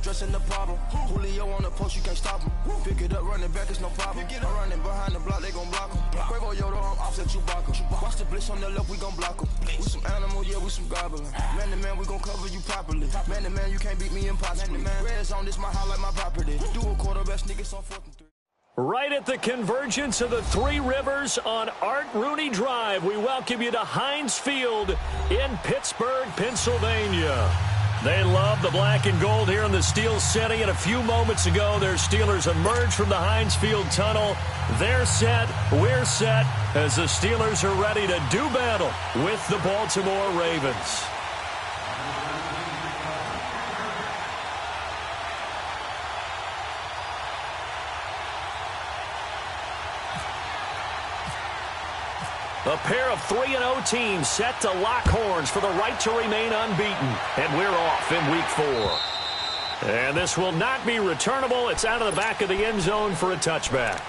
dressing the problem. Julio on the post, you can't stop him. Pick it up, running back, it's no problem. I'm running behind the block, they gon' block him. Quavo Yoda, I'm offset Chewbacca. Watch the blitz on the left, we gon' block him. We some animal, yeah, we some goblin. Man to man, we gon' cover you properly. Man to man, you can't beat me impossibly. Red zone, this my highlight, my property. Do a quarterback sneakers on 4th and 3. Right at the convergence of the Three Rivers on Art Rooney Drive, we welcome you to Heinz Field in Pittsburgh, Pennsylvania. They love the black and gold here in the Steel City, and a few moments ago, their Steelers emerged from the Heinz Field tunnel. They're set, we're set, as the Steelers are ready to do battle with the Baltimore Ravens. A pair of 3-0 teams set to lock horns for the right to remain unbeaten. And we're off in Week 4. And this will not be returnable. It's out of the back of the end zone for a touchback.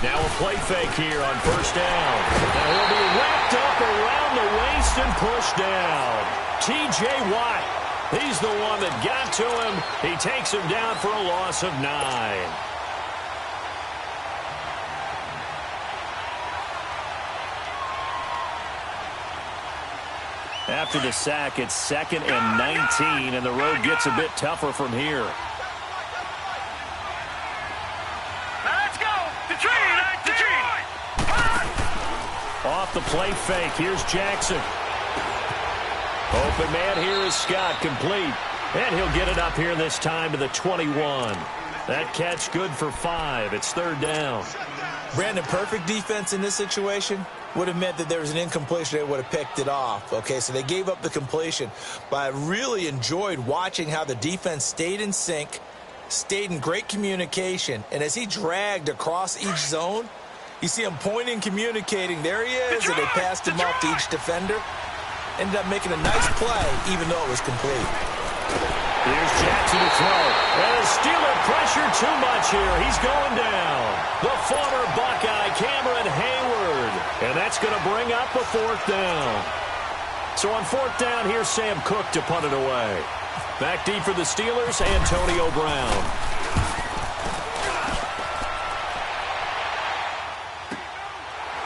Now a play fake here on first down. And he'll be wrapped up around the waist and pushed down. T.J. Watt, he's the one that got to him. He takes him down for a loss of 9. After the sack, it's 2nd and 19, and the road gets a bit tougher from here. Off the play fake, here's Jackson. Open man here is Scott, complete. And he'll get it up here this time to the 21. That catch good for 5. It's 3rd down. Brandon, perfect defense in this situation would have meant that there was an incompletion. They would have picked it off. Okay, so they gave up the completion. But I really enjoyed watching how the defense stayed in sync, stayed in great communication. And as he dragged across each zone, you see him pointing, communicating. There he is, and they passed him off to each defender. Ended up making a nice play, even though it was complete. Here's Jackson to throw. And the Steeler pressure too much here. He's going down. The former Buckeye, Cameron Hayward. And that's going to bring up a 4th down. So on 4th down, here's Sam Cook to punt it away. Back deep for the Steelers, Antonio Brown.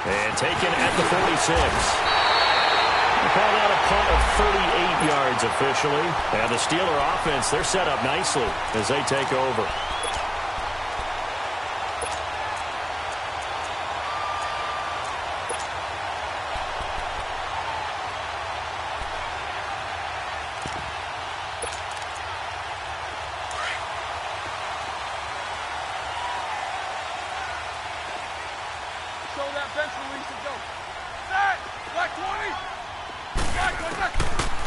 And taken at the 46. Call that a punt of 38 yards officially. And the Steeler offense, they're set up nicely as they take over.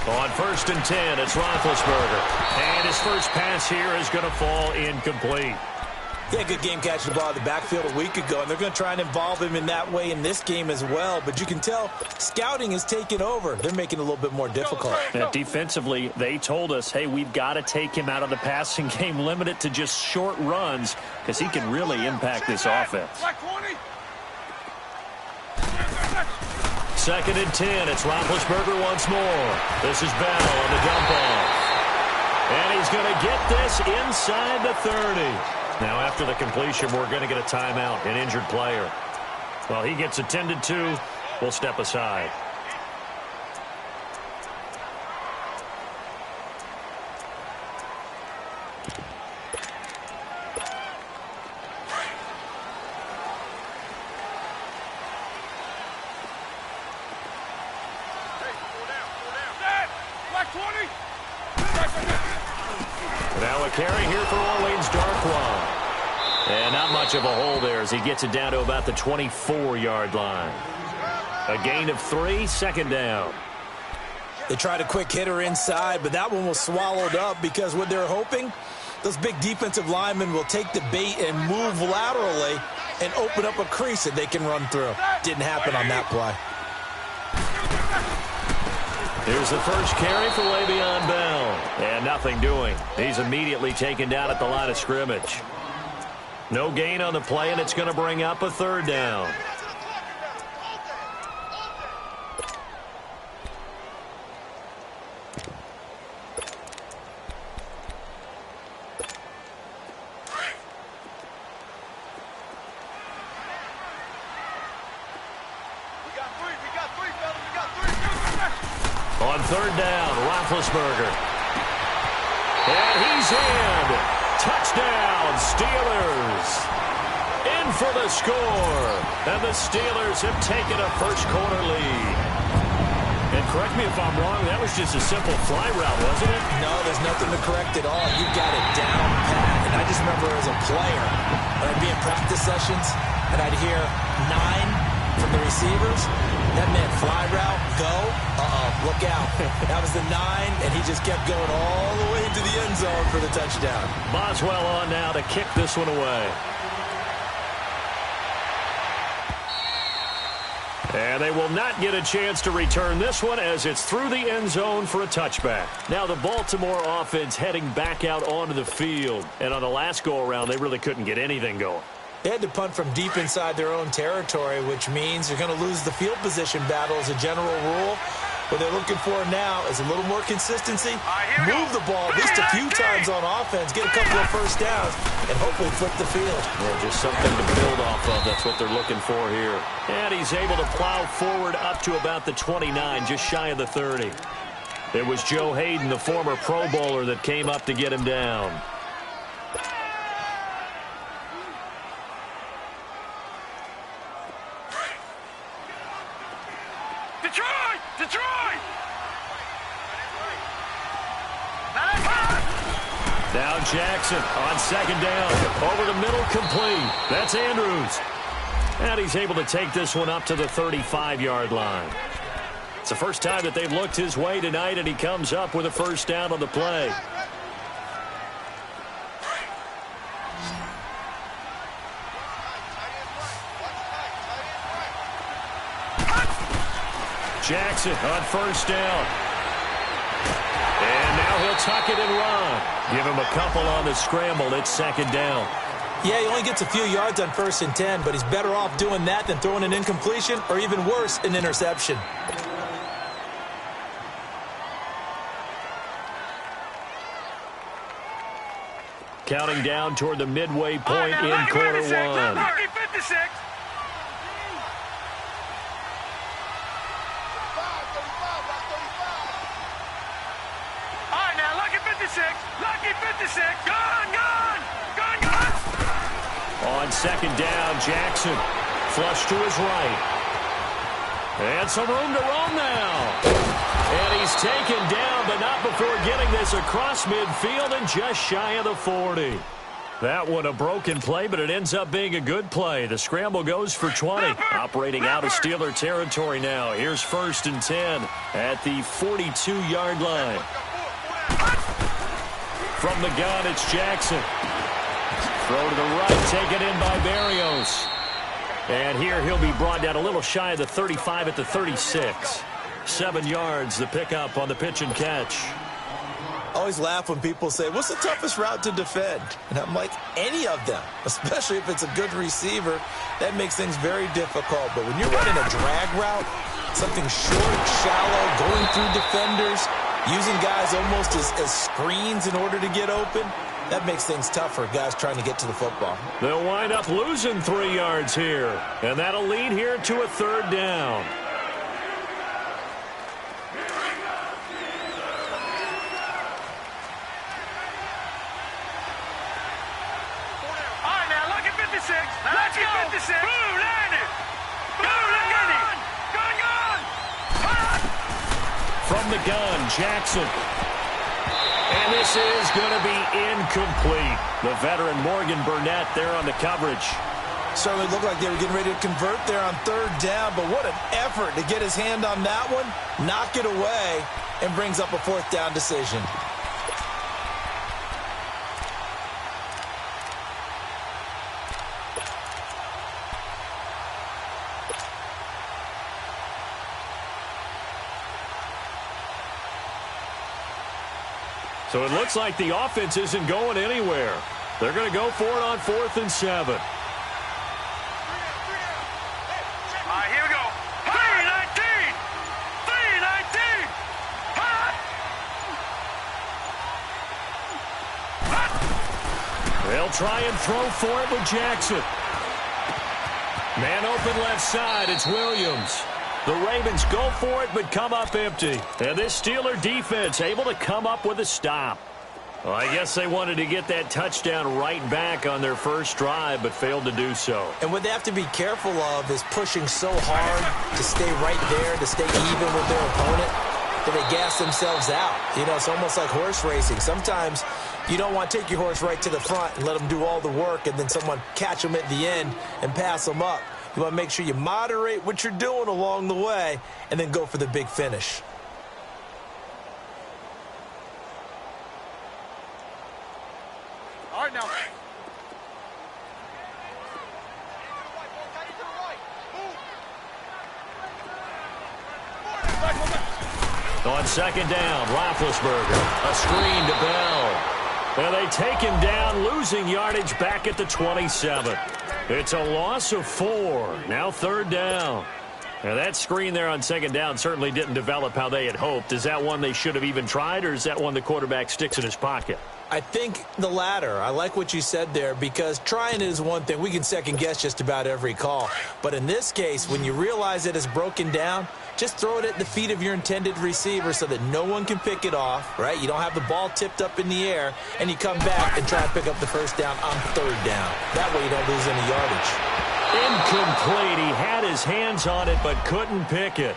On 1st and 10, it's Roethlisberger. And his first pass here is going to fall incomplete. Yeah, good game catching the ball in the backfield a week ago, and they're going to try and involve him in that way in this game as well. But you can tell scouting is taking over. They're making it a little bit more difficult. Now, defensively, they told us, hey, we've got to take him out of the passing game, limit it to just short runs, because he can really impact this offense. 2nd and 10. It's Roethlisberger once more. This is Bell on the dump off. And he's going to get this inside the 30. Now, after the completion, we're going to get a timeout, an injured player. Well, he gets attended to. We'll step aside. Now a carry here for Orleans Darkwa. And not much of a hole there as he gets it down to about the 24-yard line. A gain of 3, 2nd down. They tried a quick hitter inside, but that one was swallowed up because what they're hoping those big defensive linemen will take the bait and move laterally and open up a crease that they can run through. Didn't happen on that play. Here's the first carry for Le'Veon Bell. And nothing doing. He's immediately taken down at the line of scrimmage. No gain on the play, and it's going to bring up a third down. On third down, Roethlisberger. And he's in. Touchdown, Steelers. In for the score. And the Steelers have taken a first-quarter lead. And correct me if I'm wrong, that was just a simple fly route, wasn't it? No, there's nothing to correct at all. You got it down pat. And I just remember as a player, when I'd be in practice sessions, and I'd hear 9 from the receivers. That meant fly route, go, look out. That was the 9, and he just kept going all the way to the end zone for the touchdown. Boswell on now to kick this one away. And they will not get a chance to return this one as it's through the end zone for a touchback. Now the Baltimore offense heading back out onto the field. And on the last go-around, they really couldn't get anything going. They had to punt from deep inside their own territory, which means they're going to lose the field position battle as a general rule. What they're looking for now is a little more consistency, move the ball at least a few times on offense, get a couple of first downs, and hopefully flip the field. Yeah, just something to build off of. That's what they're looking for here. And he's able to plow forward up to about the 29, just shy of the 30. It was Joe Hayden, the former Pro Bowler, that came up to get him down. Now Jackson on second down. Over the middle, complete. That's Andrews. And he's able to take this one up to the 35-yard line. It's the first time that they've looked his way tonight, and he comes up with a first down on the play. Jackson on first down. And now he'll tuck it and run. Give him a couple on the scramble. It's second down. Yeah, he only gets a few yards on 1st and 10, but he's better off doing that than throwing an incompletion or even worse, an interception. Counting down toward the midway point in quarter one. On second down, Jackson. Flush to his right. And some room to roam now. And he's taken down, but not before getting this across midfield and just shy of the 40. That one a broken play, but it ends up being a good play. The scramble goes for 20. Operating out of Steeler territory now. Here's 1st and 10 at the 42-yard line. From the gun, it's Jackson. Throw to the right, taken in by Berrios. And here he'll be brought down a little shy of the 35 at the 36. 7 yards, the pickup on the pitch and catch. I always laugh when people say, what's the toughest route to defend? And I'm like, any of them, especially if it's a good receiver. That makes things very difficult. But when you're running a drag route, something short, shallow, going through defenders, using guys almost as screens in order to get open, that makes things tough for guys trying to get to the football. They'll wind up losing 3 yards here. And that'll lead here to a third down. All right, now look at 56. Let's go. 56. Boom, landed. Boom, landed. Gun. From the gun, Jackson. And this is going to be incomplete. The veteran Morgan Burnett there on the coverage. Certainly looked like they were getting ready to convert there on third down, but what an effort to get his hand on that one, knock it away, and brings up a 4th down decision. So it looks like the offense isn't going anywhere. They're going to go for it on 4th and 7. All right, here we go. 3-19. 3-19. They'll try and throw for it with Jackson. Man open left side. It's Williams. The Ravens go for it but come up empty. And this Steeler defense able to come up with a stop. Well, I guess they wanted to get that touchdown right back on their first drive, but failed to do so. And what they have to be careful of is pushing so hard to stay right there, to stay even with their opponent, that they gas themselves out. You know, it's almost like horse racing. Sometimes you don't want to take your horse right to the front and let them do all the work, and then someone catch them at the end and pass them up. You want to make sure you moderate what you're doing along the way and then go for the big finish. All right, now. On 2nd down, Roethlisberger. A screen to Bell. And they take him down, losing yardage back at the 27. It's a loss of 4. Now 3rd down. Now that screen there on 2nd down certainly didn't develop how they had hoped. Is that one they should have even tried, or is that one the quarterback sticks in his pocket? I think the latter. I like what you said there, because trying it is one thing. We can second guess just about every call. But in this case, when you realize it is broken down, just throw it at the feet of your intended receiver so that no one can pick it off, right? You don't have the ball tipped up in the air, and you come back and try to pick up the 1st down on 3rd down. That way you don't lose any yardage. Incomplete. He had his hands on it but couldn't pick it.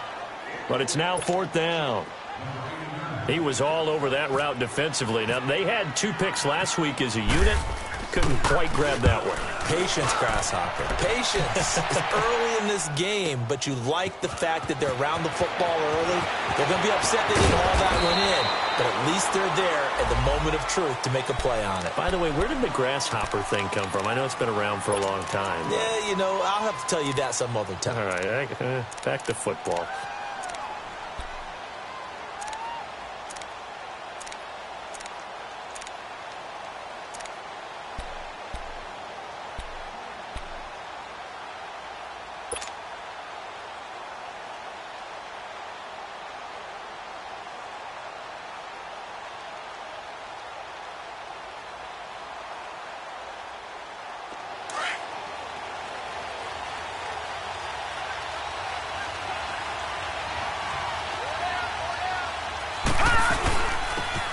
But it's now 4th down. He was all over that route defensively. Now, they had 2 picks last week as a unit. Couldn't quite grab that one. Patience, Grasshopper. Patience. It's early in this game, but you like the fact that they're around the football early. They're going to be upset they didn't haul that one in, but at least they're there at the moment of truth to make a play on it. By the way, where did the Grasshopper thing come from? I know it's been around for a long time. Yeah, you know, I'll have to tell you that some other time. All right, back to football.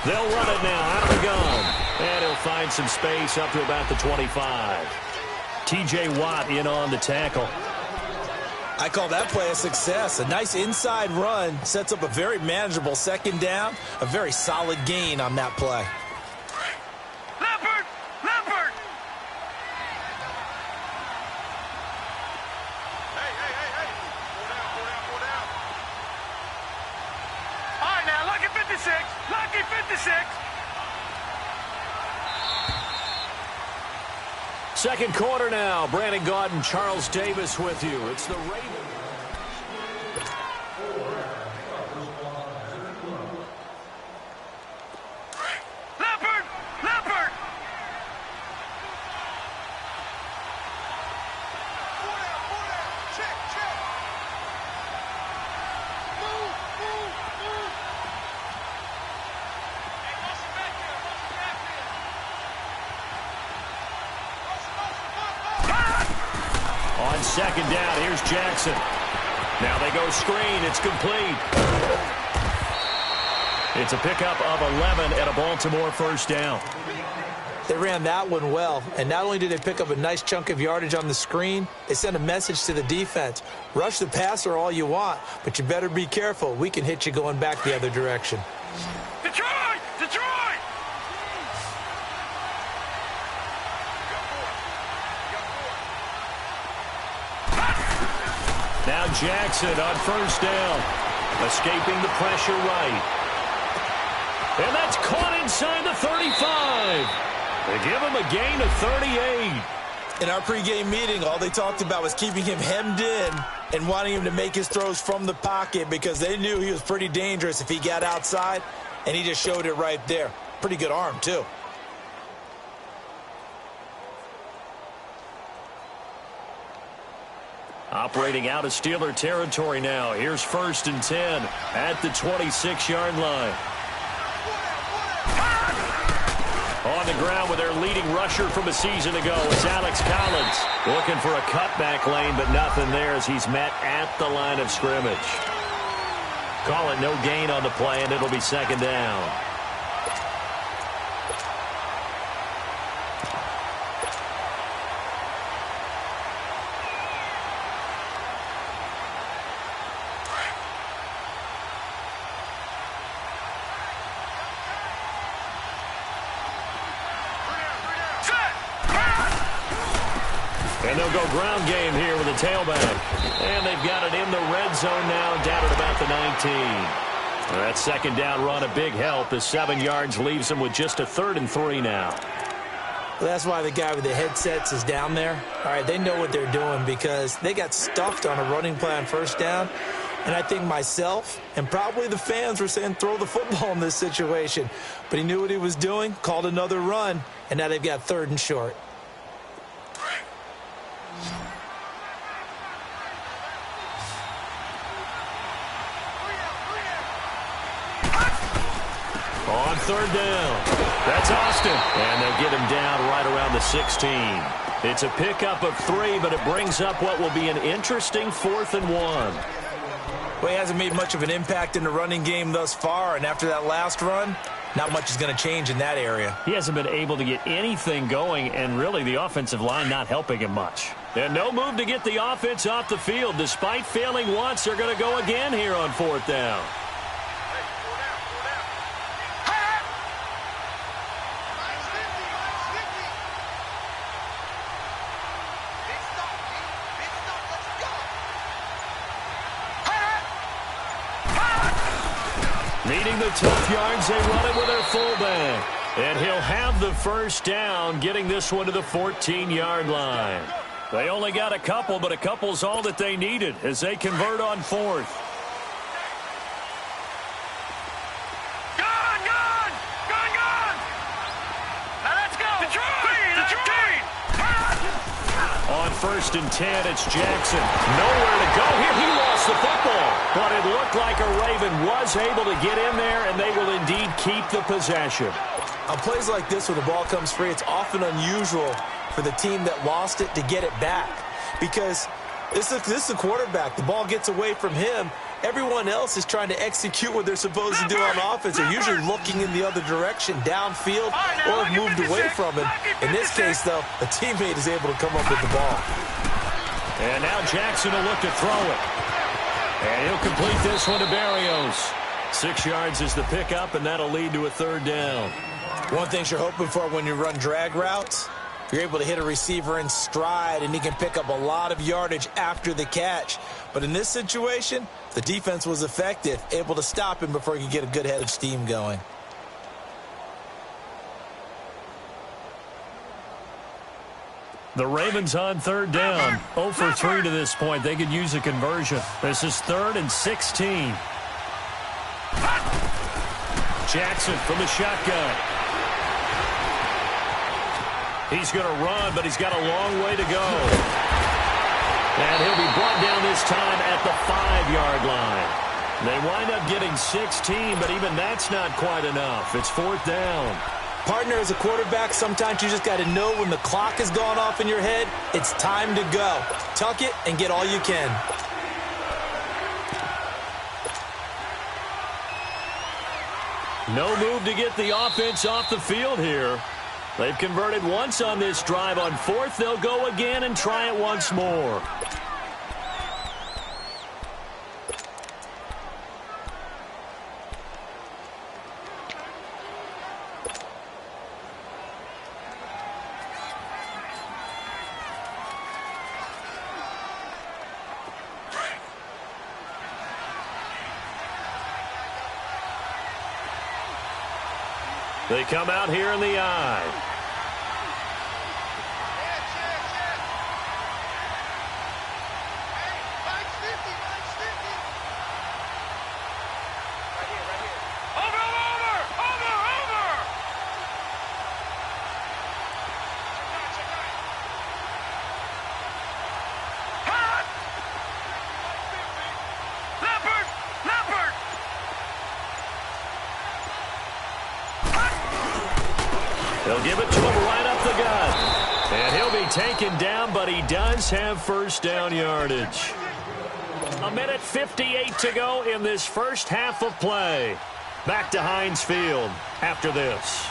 They'll run it now out of the gun. And he'll find some space up to about the 25. T.J. Watt in on the tackle. I call that play a success. A nice inside run sets up a very manageable 2nd down. A very solid gain on that play. Leopard! Leopard! Hey. Four down. All right, now, lucky 56. Lucky 56. 2nd quarter now. Brandon Gaudin, Charles Davis with you. It's the Ravens. Leopard! Leopard! Four down. Check. Move. Hey, motion back here. On 2nd down, here's Jackson. Now they go screen. It's complete. It's a pickup of 11 at a Baltimore 1st down. They ran that one well, and not only did they pick up a nice chunk of yardage on the screen, they sent a message to the defense. Rush the passer all you want, but you better be careful. We can hit you going back the other direction. Detroit! Now Jackson on 1st down. Escaping the pressure right. And that's caught inside the 35. They give him a gain of 38. In our pregame meeting, all they talked about was keeping him hemmed in and wanting him to make his throws from the pocket because they knew he was pretty dangerous if he got outside, and he just showed it right there. pretty good arm, too. Operating out of Steeler territory now. Here's 1st and 10 at the 26-yard line. On the ground with their leading rusher from a season ago is Alex Collins. Looking for a cutback lane, but nothing there as he's met at the line of scrimmage. Call it no gain on the play, and it'll be 2nd down. And they'll go ground game here with a tailback. And they've got it in the red zone now, down at about the 19. That 2nd down run, a big help. The 7 yards leaves them with just a 3rd and 3 now. Well, that's why the guy with the headsets is down there. All right, they know what they're doing because they got stuffed on a running play on 1st down. And I think myself and probably the fans were saying throw the football in this situation. But he knew what he was doing, called another run, and now they've got 3rd and short. On 3rd down, that's Austin. And they'll get him down right around the 16. It's a pickup of 3, but it brings up what will be an interesting 4th and 1. Well, he hasn't made much of an impact in the running game thus far, and after that last run, not much is going to change in that area. He hasn't been able to get anything going, and really the offensive line not helping him much. And no move to get the offense off the field. Despite failing once, they're going to go again here on 4th down. Needing the tough yards, they run it with their fullback. And he'll have the 1st down, getting this one to the 14-yard line. They only got a couple, but a couple's all that they needed as they convert on 4th. Gone! Now let's go! Detroit! On 1st and 10, it's Jackson. Nowhere to go here. He lost the football. But it looked like a Raven was able to get in there, and they will indeed keep the possession. On plays like this where the ball comes free, it's often unusual for the team that lost it to get it back. Because this is a quarterback. The ball gets away from him. Everyone else is trying to execute what they're supposed to do on offense. They're usually looking in the other direction, downfield, or have moved away from him. In this case, though, a teammate is able to come up with the ball. And now Jackson will look to throw it. And he'll complete this one to Berrios. 6 yards is the pickup, and that'll lead to a 3rd down. One thing you're hoping for when you run drag routes, you're able to hit a receiver in stride, and he can pick up a lot of yardage after the catch. But in this situation, the defense was effective, able to stop him before he could get a good head of steam going. The Ravens on 3rd down. 0 for 3 to this point. They could use a conversion. This is 3rd and 16. Jackson from the shotgun. He's going to run, but he's got a long way to go. And he'll be brought down this time at the 5-yard line. They wind up getting 16, but even that's not quite enough. It's 4th down. Partner, as a quarterback, sometimes you just got to know when the clock has gone off in your head, it's time to go. Tuck it and get all you can. No move to get the offense off the field here. They've converted once on this drive. On 4th, they'll go again and try it once more. They come out here in the eye. They'll give it to him right up the gut. And he'll be taken down, but he does have first down yardage. 1:58 to go in this first half of play. Back to Heinz Field after this.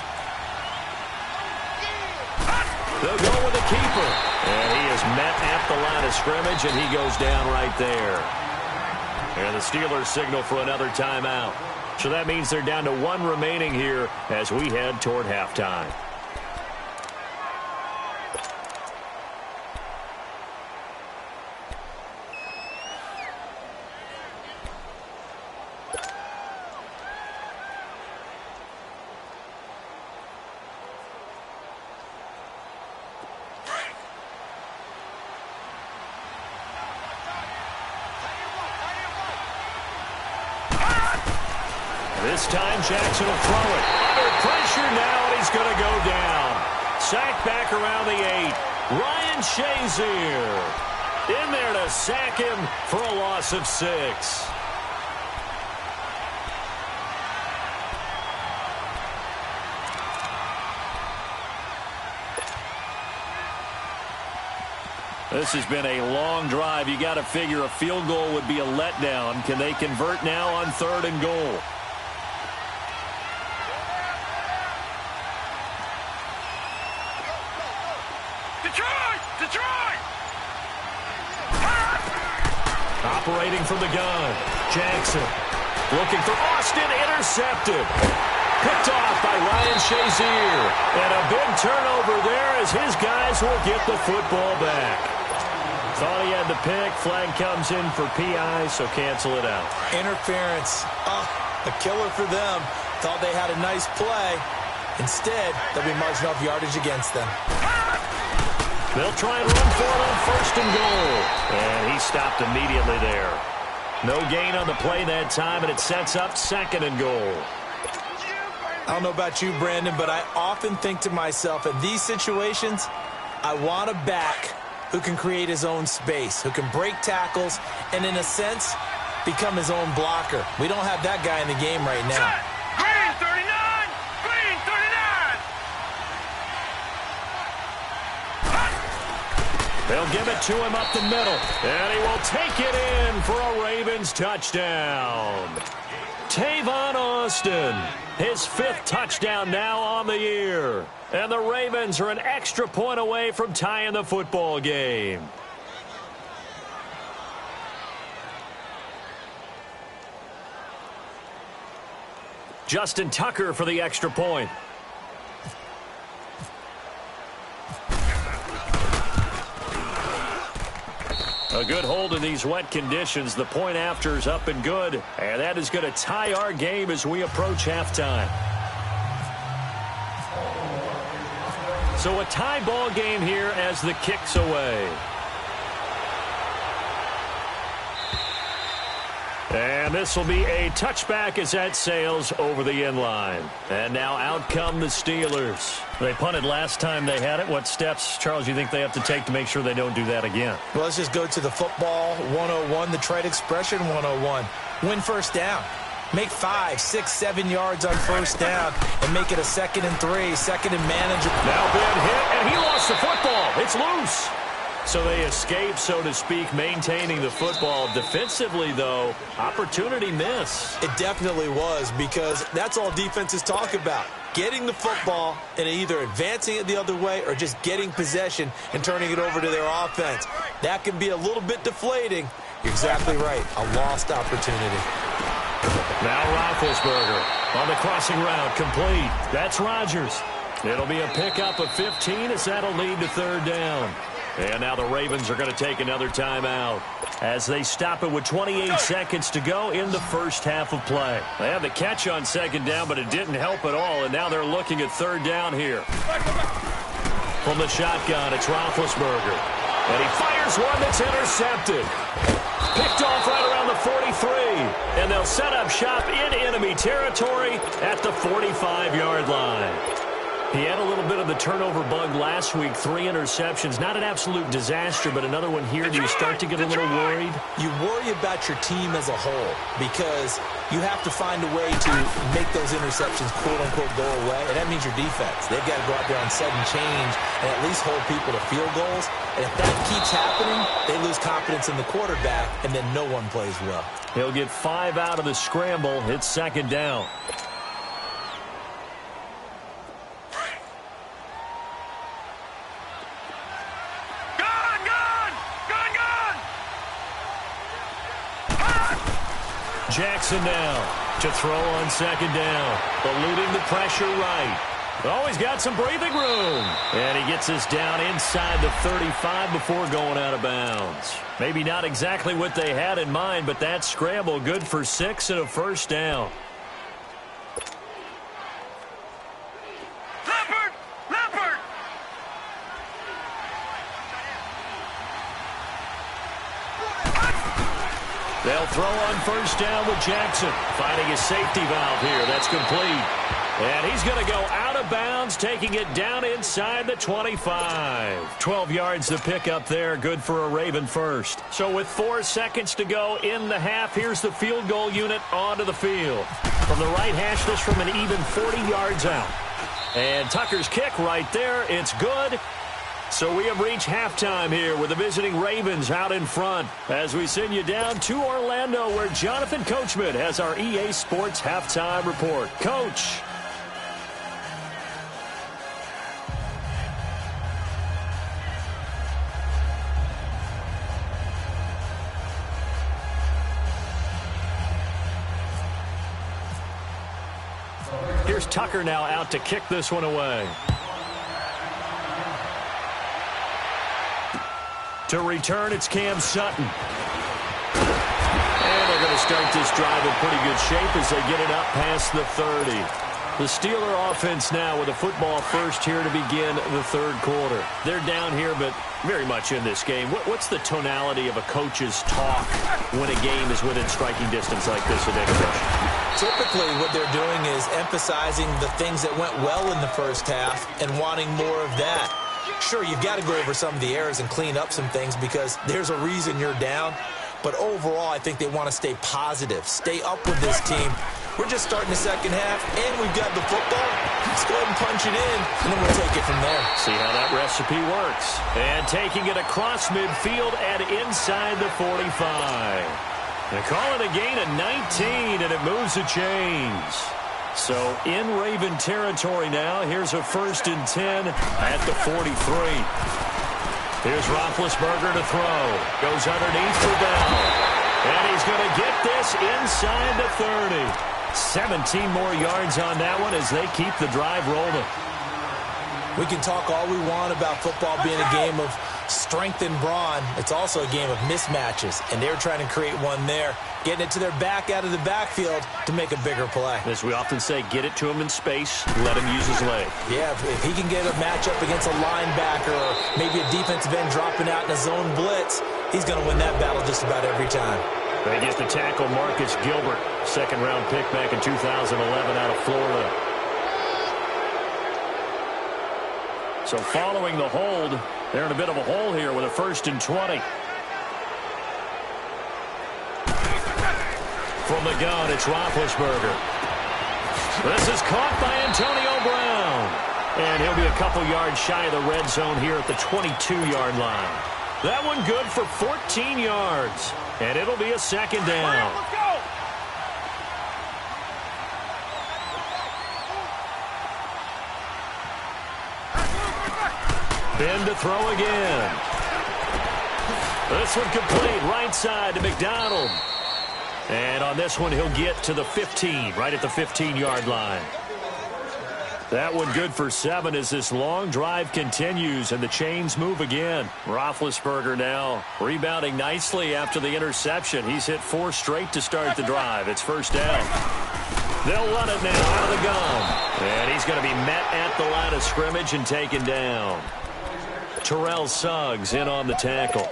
They'll go with the keeper. And he is met at the line of scrimmage, and he goes down right there. And the Steelers signal for another timeout. So that means they're down to one remaining here as we head toward halftime. This time Jackson will throw it. Under pressure now, and he's going to go down. Sacked back around the 8. Ryan Shazier in there to sack him for a loss of 6. This has been a long drive. You got to figure a field goal would be a letdown. Can they convert now on 3rd and goal? Detroit! Operating from the gun. Jackson looking for Austin. Intercepted. Picked off by Ryan Shazier. And a big turnover there as his guys will get the football back. Thought he had the pick. Flag comes in for PI, so cancel it out. Interference. A killer for them. Thought they had a nice play. Instead, they'll be marching off yardage against them. They'll try and run for it on 1st and goal. And he stopped immediately there. No gain on the play that time, and it sets up 2nd and goal. I don't know about you, Brandon, but I often think to myself, in these situations, I want a back who can create his own space, who can break tackles, and in a sense, become his own blocker. We don't have that guy in the game right now. Green 39! Green 39! They'll give it to him up the middle, and he will take it in for a Ravens touchdown. Tavon Austin, his 5th touchdown now on the year. And the Ravens are an extra point away from tying the football game. Justin Tucker for the extra point. A good hold in these wet conditions. The point after is up and good. And that is going to tie our game as we approach halftime. So a tie ball game here as the kick's away. And this will be a touchback as that sails over the end line. And now out come the Steelers. They punted last time they had it. What steps, Charles, you think they have to take to make sure they don't do that again? Well, let's just go to the football 101, the trade expression 101. Win first down. Make 5, 6, 7 yards on first down and make it a 2nd and 3, 2nd and manageable. Now been hit, and he lost the football. It's loose. So they escape, so to speak, maintaining the football. Defensively, though, opportunity miss. It definitely was, because that's all defenses talk about. Getting the football and either advancing it the other way or just getting possession and turning it over to their offense. That can be a little bit deflating. You're exactly right. A lost opportunity. Now Roethlisberger on the crossing route, complete. That's Rodgers. It'll be a pickup of 15 as that'll lead to 3rd down. And now the Ravens are going to take another timeout as they stop it with 28 seconds to go in the first half of play. They had the catch on 2nd down, but it didn't help at all, and now they're looking at 3rd down here. From the shotgun, it's Roethlisberger. And he fires one that's intercepted. Picked off right around the 43. And they'll set up shop in enemy territory at the 45-yard line. He had a little bit of the turnover bug last week, 3 interceptions. Not an absolute disaster, but another one here. Do you start to get a little worried? You worry about your team as a whole because you have to find a way to make those interceptions, quote-unquote, go away, and that means your defense. They've got to go out there on sudden change and at least hold people to field goals. And if that keeps happening, they lose confidence in the quarterback, and then no one plays well. He'll get 5 out of the scramble. It's second down. Jackson now to throw on second down. Eluding the pressure right. Oh, he's got some breathing room. And he gets us down inside the 35 before going out of bounds. Maybe not exactly what they had in mind, but that scramble good for 6 and a first down. They'll throw on first down with Jackson. Finding a safety valve here. That's complete. And he's going to go out of bounds, taking it down inside the 25. 12 yards to pick up there. Good for a Raven first. So with 4 seconds to go in the half, here's the field goal unit onto the field. From the right hash, this from an even 40 yards out. And Tucker's kick right there. It's good. So we have reached halftime here with the visiting Ravens out in front as we send you down to Orlando where Jonathan Coachman has our EA Sports halftime report. Coach. Here's Tucker now out to kick this one away. To return, it's Cam Sutton. And they're going to start this drive in pretty good shape as they get it up past the 30. The Steeler offense now with a football first here to begin the third quarter. They're down here, but very much in this game. What's the tonality of a coach's talk when a game is within striking distance like this at Coach? Typically, what they're doing is emphasizing the things that went well in the first half and wanting more of that. Sure, you've got to go over some of the errors and clean up some things because there's a reason you're down. But overall, I think they want to stay positive, stay up with this team. We're just starting the second half, and we've got the football. Let's go ahead and punch it in, and then we'll take it from there. See how that recipe works. And taking it across midfield and inside the 45. They call it a gain of 19, and it moves the chains. So in Raven territory now. Here's a 1st and 10 at the 43. Here's Roethlisberger to throw. Goes underneath for Bell. And he's going to get this inside the 30. 17 more yards on that one as they keep the drive rolling. We can talk all we want about football being a game of strength and brawn. It's also a game of mismatches, and they're trying to create one there, getting it to their back out of the backfield to make a bigger play. As we often say, get it to him in space, let him use his leg. Yeah, if he can get a matchup against a linebacker or maybe a defensive end dropping out in a zone blitz, he's going to win that battle just about every time. They get to tackle Marcus Gilbert, second-round pick back in 2011 out of Florida. So following the hold, they're in a bit of a hole here with a 1st and 20. From the gun, it's Roethlisberger. This is caught by Antonio Brown. And he'll be a couple yards shy of the red zone here at the 22-yard line. That one good for 14 yards. And it'll be a second down. Let's go! Ben to throw again. This one complete, right side to McDonald. And on this one, he'll get to the 15, right at the 15-yard line. That one good for 7 as this long drive continues and the chains move again. Roethlisberger now rebounding nicely after the interception. He's hit 4 straight to start the drive. It's first down. They'll run it now out of the gun. And he's going to be met at the line of scrimmage and taken down. Terrell Suggs in on the tackle.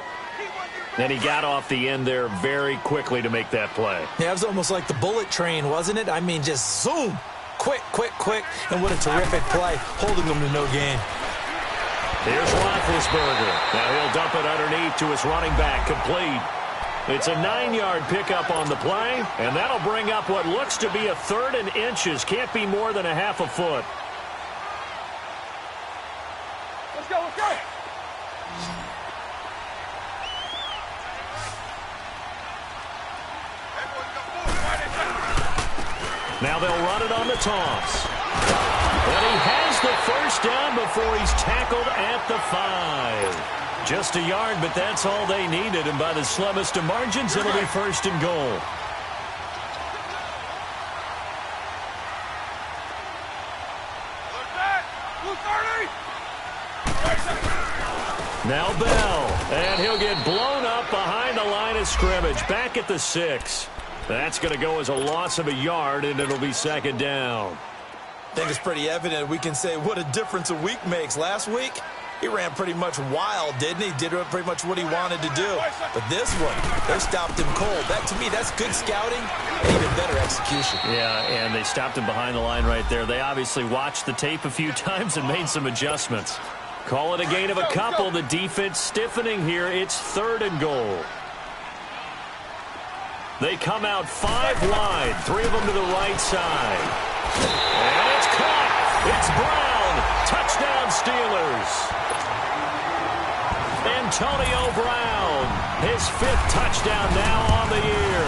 And he got off the end there very quickly to make that play. Yeah, it was almost like the bullet train, wasn't it? I mean, just zoom. Quick, and what a terrific play, holding them to no gain. Here's Roethlisberger. Now he'll dump it underneath to his running back, complete. It's a 9-yard pickup on the play, and that'll bring up what looks to be a 3rd and inches. Can't be more than a half a foot. Let's go. Now they'll run it on the toss. And he has the first down before he's tackled at the 5. Just a yard, but that's all they needed. And by the slimmest of margins, it'll be 1st and goal. Now Bell. And he'll get blown up behind the line of scrimmage. Back at the 6. That's going to go as a loss of a yard, and it'll be 2nd down. I think it's pretty evident we can say what a difference a week makes. Last week, he ran pretty much wild, didn't he? Did pretty much what he wanted to do. But this one, they stopped him cold. That, to me, that's good scouting and even better execution. Yeah, and they stopped him behind the line right there. They obviously watched the tape a few times and made some adjustments. Call it a gain of a couple. The defense stiffening here. It's 3rd and goal. They come out 5 wide, 3 of them to the right side. And it's caught. It's Brown. Touchdown, Steelers. Antonio Brown, his 5th touchdown now on the year.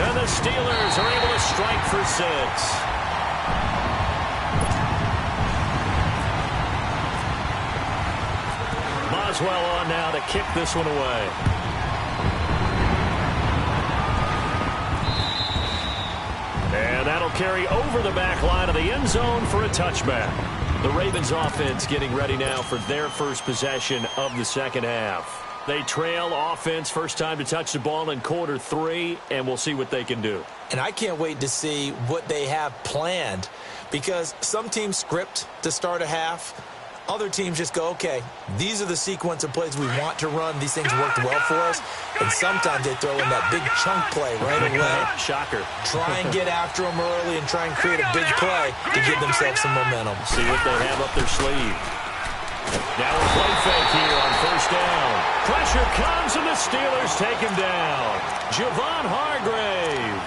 And the Steelers are able to strike for 6. Boswell on now to kick this one away. And that'll carry over the back line of the end zone for a touchback. The Ravens offense getting ready now for their first possession of the 2nd half. They trail offense, first time to touch the ball in quarter 3, and we'll see what they can do. And I can't wait to see what they have planned, because some teams script to start a half. Other teams just go, okay, these are the sequence of plays we want to run. These things worked well for us. And sometimes they throw in that big chunk play right away. Shocker. Try and get after them early and try and create a big play to give themselves some momentum. See what they have up their sleeve. Now a play fake here on 1st down. Pressure comes and the Steelers take him down. Javon Hargrave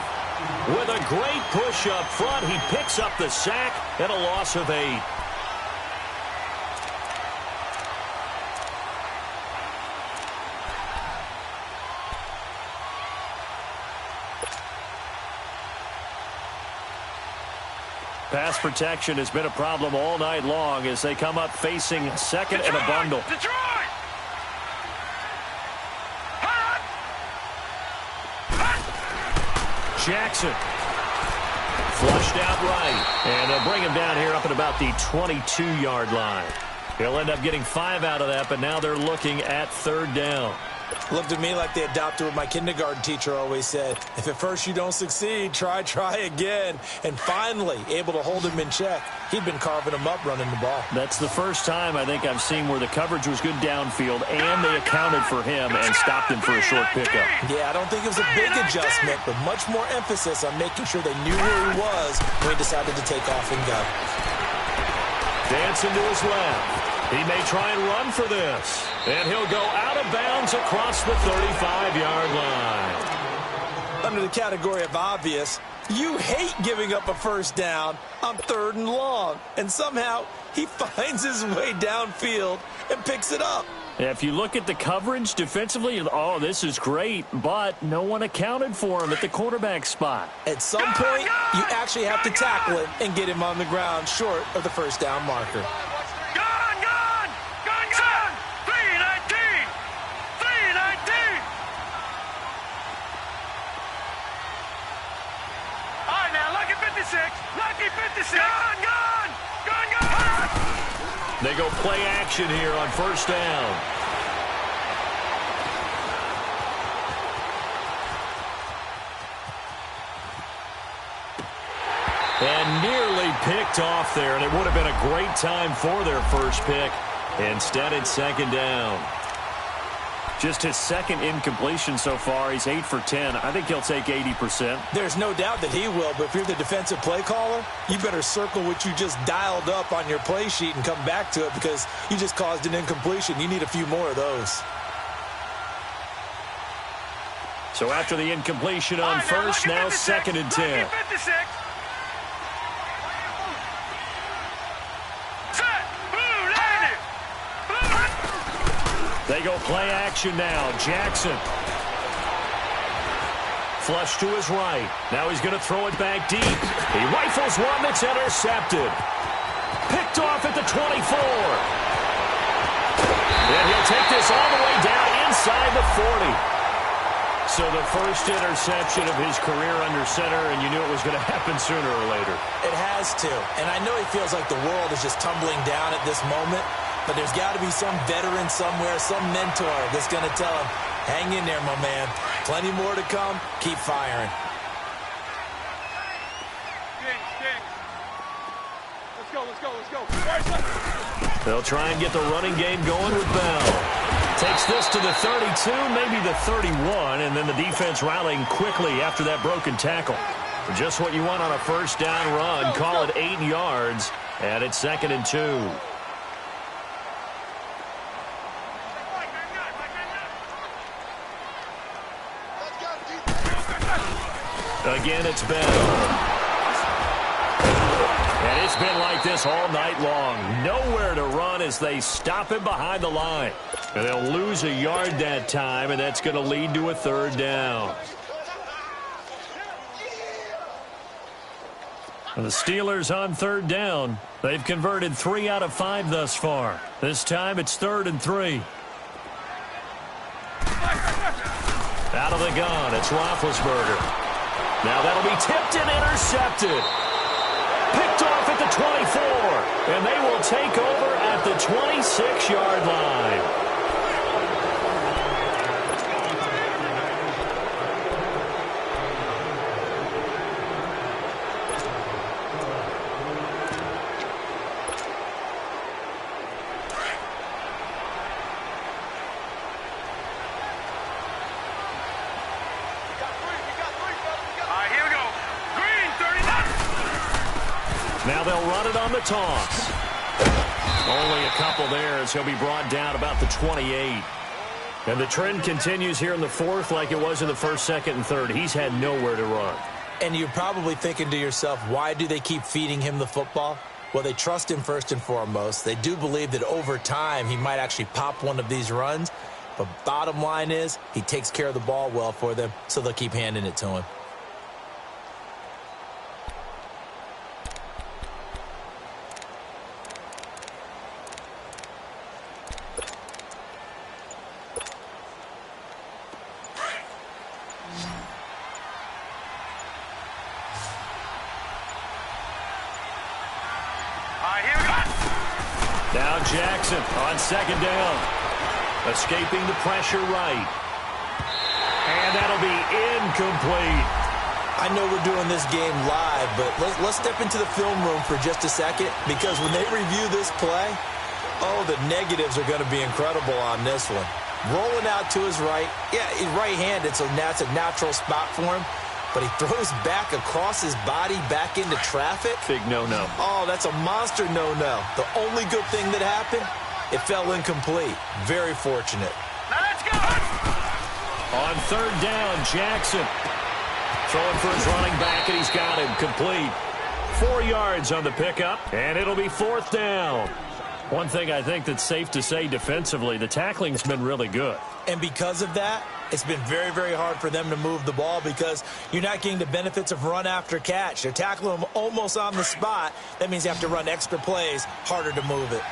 with a great push up front. He picks up the sack and a loss of 8. Pass protection has been a problem all night long as they come up facing 2nd and a bundle. Detroit! Jackson flushed out right, and they'll bring him down here up at about the 22-yard line. He'll end up getting 5 out of that, but now they're looking at 3rd down. Looked at me like they adopted what my kindergarten teacher always said. If at first you don't succeed, try again. And finally, able to hold him in check. He'd been carving him up running the ball. That's the first time I think I've seen where the coverage was good downfield and they accounted for him and stopped him for a short pickup. Yeah, I don't think it was a big adjustment, but much more emphasis on making sure they knew where he was when he decided to take off and go. Dancing to his left. He may try and run for this. And he'll go out of bounds across the 35-yard line. Under the category of obvious, you hate giving up a first down on 3rd and long. And somehow he finds his way downfield and picks it up. If you look at the coverage defensively, oh, this is great, but no one accounted for him at the quarterback spot. At some point, you actually have to tackle him and get him on the ground short of the first down marker. Lucky 56. Gone. They go play action here on 1st down. And nearly picked off there, and it would have been a great time for their first pick. Instead, it's 2nd down. Just his second incompletion so far. He's 8 for 10. I think he'll take 80%. There's no doubt that he will, but if you're the defensive play caller, you better circle what you just dialed up on your play sheet and come back to it because you just caused an incompletion. You need a few more of those. So after the incompletion on first, now 2nd and 10. They go play action now. Jackson. Flush to his right. Now he's going to throw it back deep. He rifles one that's intercepted. Picked off at the 24. And he'll take this all the way down inside the 40. So the first interception of his career under center, and you knew it was going to happen sooner or later. It has to. And I know he feels like the world is just tumbling down at this moment. But there's got to be some veteran somewhere, some mentor that's going to tell him, hang in there, my man. Plenty more to come. Keep firing. Let's go. They'll try and get the running game going with Bell. Takes this to the 32, maybe the 31, and then the defense rallying quickly after that broken tackle. Just what you want on a first down run. Call it 8 yards, and it's 2nd and 2. Again, it's Bell. And it's been like this all night long. Nowhere to run as they stop him behind the line. And they'll lose a yard that time, and that's going to lead to a 3rd down. And the Steelers on 3rd down. They've converted 3 out of 5 thus far. This time it's 3rd and 3. Out of the gun, it's Roethlisberger. Now that'll be tipped and intercepted. Picked off at the 24. And they will take over at the 26-yard line. Now they'll run it on the toss. Only a couple there as he'll be brought down about the 28. And the trend continues here in the 4th like it was in the 1st, 2nd, and 3rd. He's had nowhere to run. And you're probably thinking to yourself, why do they keep feeding him the football? Well, they trust him first and foremost. They do believe that over time he might actually pop one of these runs. But bottom line is he takes care of the ball well for them, so they'll keep handing it to him. Now Jackson on 2nd down. Escaping the pressure right. And that'll be incomplete. I know we're doing this game live, but let's step into the film room for just a second, because when they review this play, oh, the negatives are going to be incredible on this one. Rolling out to his right. Yeah, he's right-handed, so that's a natural spot for him. But he throws back across his body back into traffic. Big no-no. Oh, that's a monster no-no. The only good thing that happened, it fell incomplete. Very fortunate. Now let's go! On 3rd down, Jackson. Throwing for his running back, and he's got him complete. 4 yards on the pickup, and it'll be 4th down. One thing I think that's safe to say defensively, the tackling's been really good. And because of that, it's been very, very hard for them to move the ball because you're not getting the benefits of run after catch. They're tackling them almost on the spot. That means you have to run extra plays, harder to move it.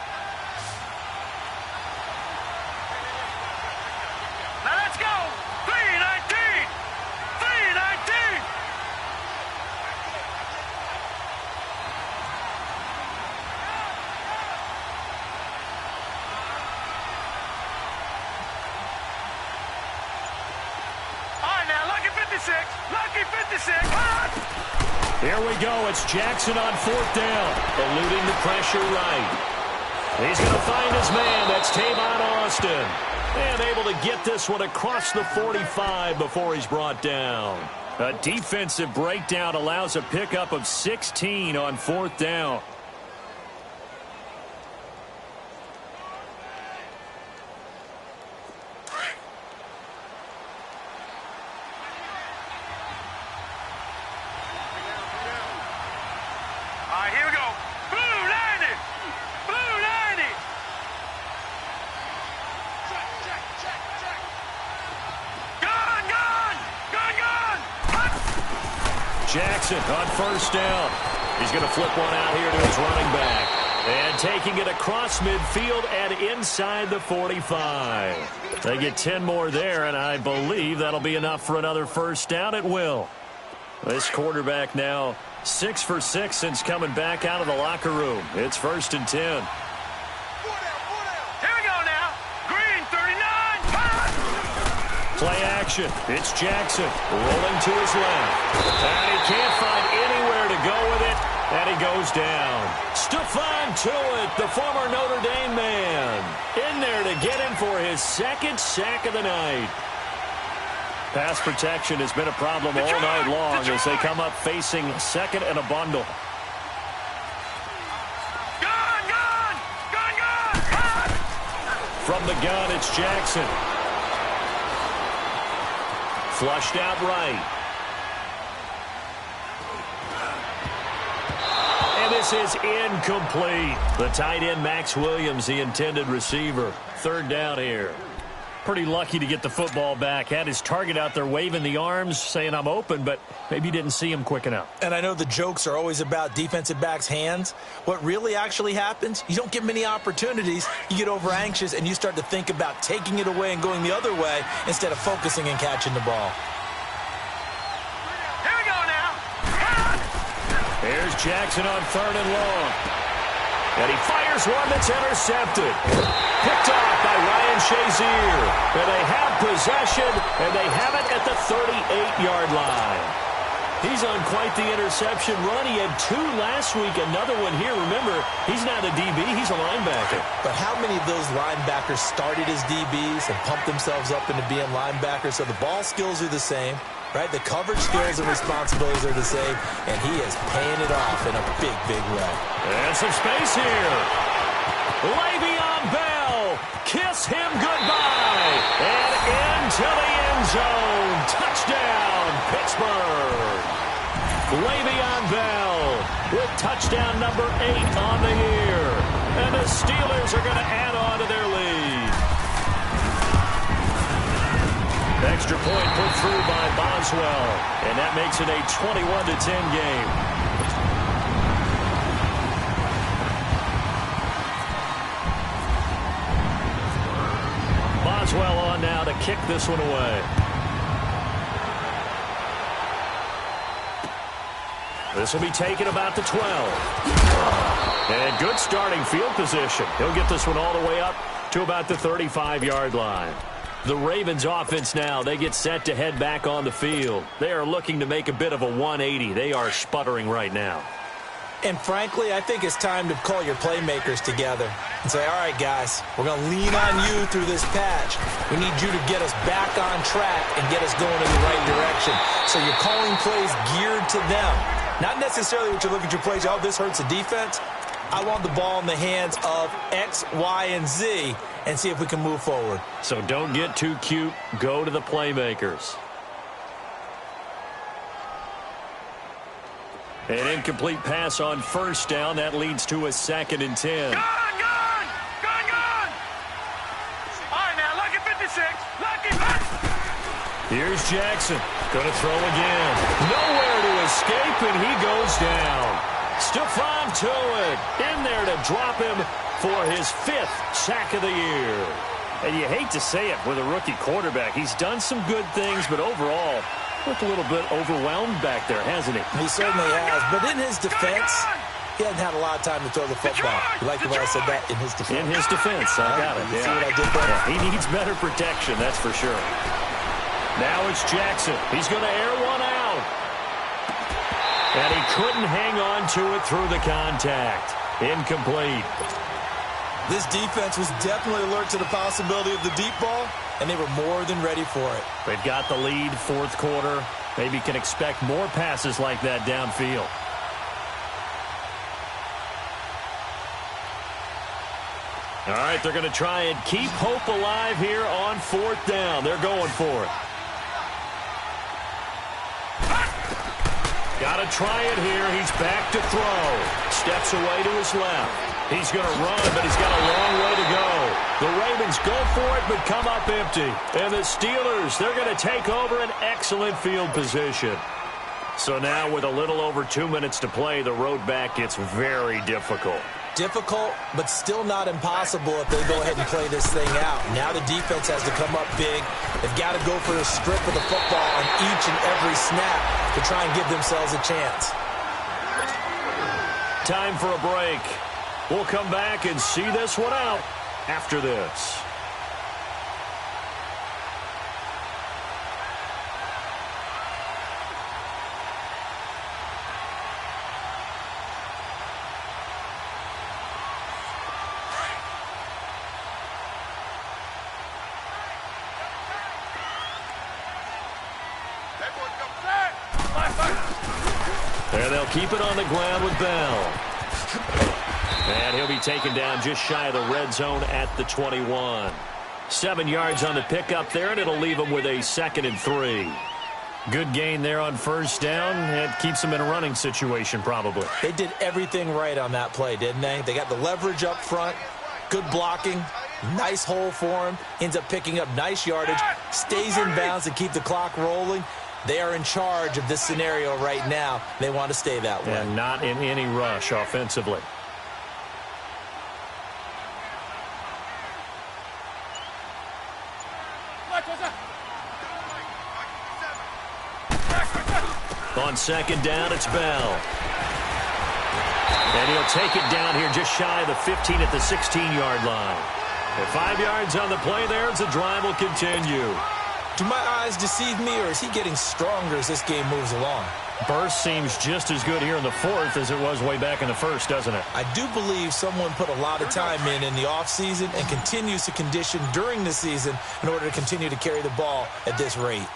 Now let's go! 3-19! 3-19! Lucky 56. Here we go. It's Jackson on 4th down. Eluding the pressure right. He's going to find his man. That's Tavon Austin. And able to get this one across the 45 before he's brought down. A defensive breakdown allows a pickup of 16 on 4th down. Here we go. Blue 90. Blue 90. Gun, gun. Gun, gun. Jackson on 1st down. He's going to flip one out here to his running back. And taking it across midfield and inside the 45. They get 10 more there, and I believe that'll be enough for another 1st down. It will. This quarterback now 6 for 6 since coming back out of the locker room. It's 1st and 10. Here we go now. Green 39. Play action. It's Jackson rolling to his left. And he can't find anywhere to go with it. And he goes down. Stephon Tuitt, the former Notre Dame man, in there to get him for his 2nd sack of the night. Pass protection has been a problem all night long as they come up facing 2nd and a bundle. Gun, gun. Gun, gun. From the gun, it's Jackson. Flushed out right. And this is incomplete. The tight end, Max Williams, the intended receiver. 3rd down here. Pretty lucky to get the football back. Had his target out there waving the arms, saying I'm open, but maybe didn't see him quick enough. And I know the jokes are always about defensive backs' hands. What really actually happens, you don't get many opportunities. You get over anxious, and you start to think about taking it away and going the other way instead of focusing and catching the ball. Here we go now. Here's Jackson on 3rd and long. And he fires one that's intercepted. Picked off by Ryan Shazier. And they have possession, and they have it at the 38-yard line. He's on quite the interception run. He had 2 last week, another one here. Remember, he's not a DB, he's a linebacker. But how many of those linebackers started as DBs and pumped themselves up into being linebackers? So the ball skills are the same, right? The coverage skills and responsibilities are the same, and he is paying it off in a big, big way. And some space here. Le'Veon Bell, kiss him goodbye. And into the end zone. Touchdown, Pittsburgh. Le'Veon Bell with touchdown number 8 on the year. And the Steelers are going to add on to their lead. Extra point put through by Boswell. And that makes it a 21-10 game. Boswell on now to kick this one away. This will be taken about the 12. And good starting field position. He'll get this one all the way up to about the 35-yard line. The Ravens offense now, they get set to head back on the field. They are looking to make a bit of a 180. They are sputtering right now. And frankly, I think it's time to call your playmakers together and say, all right, guys, we're going to lean on you through this patch. We need you to get us back on track and get us going in the right direction. So you're calling plays geared to them. Not necessarily what you look at your plays, oh, this hurts the defense. I want the ball in the hands of X, Y, and Z and see if we can move forward. So don't get too cute. Go to the playmakers. An incomplete pass on 1st down. That leads to a 2nd and 10. Gun, gun. Gun, gun. All right, now, lucky 56. Lucky 50. Here's Jackson. Going to throw again. Nowhere to escape, and he goes down. Stephon Tuitt in there to drop him for his 5th sack of the year. And you hate to say it with a rookie quarterback. He's done some good things, but overall, looked a little bit overwhelmed back there, hasn't he? He certainly has. But in his defense, he hasn't had a lot of time to throw the football. You like the way I said that? In his defense. In his defense. I got it. You see what I did there? Yeah, he needs better protection, that's for sure. Now it's Jackson. He's going to air one out. And he couldn't hang on to it through the contact. Incomplete. This defense was definitely alert to the possibility of the deep ball, and they were more than ready for it. They've got the lead, fourth quarter. Maybe can expect more passes like that downfield. All right, they're going to try and keep hope alive here on fourth down. They're going for it. Got to try it here. He's back to throw. Steps away to his left. He's going to run, but he's got a long way to go. The Ravens go for it, but come up empty. And the Steelers, they're going to take over an excellent field position. So now with a little over 2 minutes to play, the road back gets very difficult. Difficult, but still not impossible if they go ahead and play this thing out. Now the defense has to come up big. They've got to go for the strip of the football on each and every snap to try and give themselves a chance. Time for a break. We'll come back and see this one out after this. There, they'll keep it on the ground with Bell. And he'll be taken down just shy of the red zone at the 21. 7 yards on the pickup there, and it'll leave him with a 2nd and 3. Good gain there on first down. It keeps them in a running situation probably. They did everything right on that play, didn't they? They got the leverage up front, good blocking, nice hole for him, ends up picking up nice yardage, stays in bounds to keep the clock rolling. They are in charge of this scenario right now. They want to stay that way. And not in any rush offensively. On second down, it's Bell. And he'll take it down here just shy of the 15 at the 16-yard line. And 5 yards on the play there as the drive will continue. Do my eyes deceive me, or is he getting stronger as this game moves along? Burst seems just as good here in the fourth as it was way back in the first, doesn't it? I do believe someone put a lot of time in the offseason and continues to condition during the season in order to continue to carry the ball at this rate.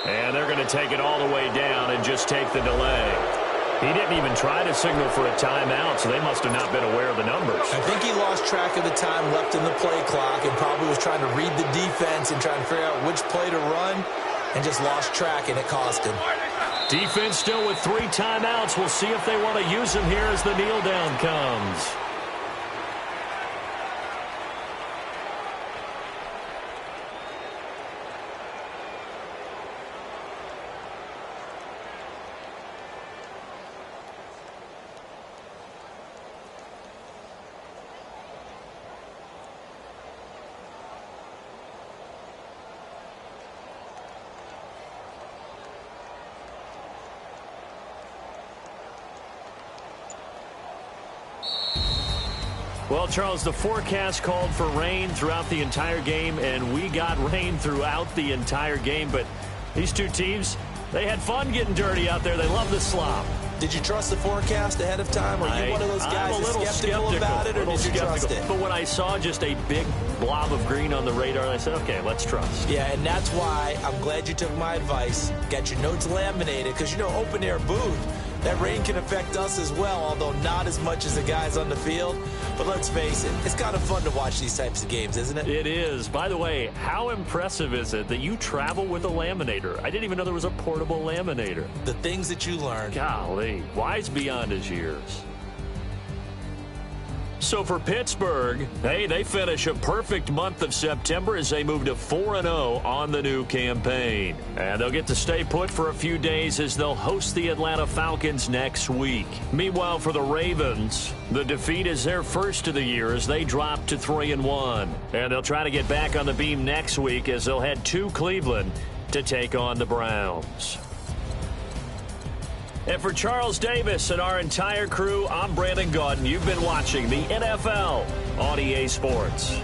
And they're going to take it all the way down and just take the delay. He didn't even try to signal for a timeout, so they must have not been aware of the numbers. I think he lost track of the time left in the play clock and probably was trying to read the defense and trying to figure out which play to run and just lost track, and it cost him. Defense still with 3 timeouts. We'll see if they want to use them here as the kneel down comes. Well, Charles, the forecast called for rain throughout the entire game, and we got rain throughout the entire game. But these two teams, they had fun getting dirty out there. They love the slop. Did you trust the forecast ahead of time? Or are you one of those guys that's skeptical about it, or did you trust it? But when I saw just a big blob of green on the radar, I said, okay, let's trust. Yeah, and that's why I'm glad you took my advice. Got your notes laminated, because, you know, open-air booth, that rain can affect us as well, although not as much as the guys on the field. But let's face it, it's kind of fun to watch these types of games, isn't it? It is. By the way, how impressive is it that you travel with a laminator? I didn't even know there was a portable laminator. The things that you learn. Golly, wise beyond his years. So for Pittsburgh, hey, they finish a perfect month of September as they move to 4-0 on the new campaign. And they'll get to stay put for a few days as they'll host the Atlanta Falcons next week. Meanwhile, for the Ravens, the defeat is their first of the year as they drop to 3-1. And they'll try to get back on the beam next week as they'll head to Cleveland to take on the Browns. And for Charles Davis and our entire crew, I'm Brandon Gaudin. You've been watching the NFL on EA Sports.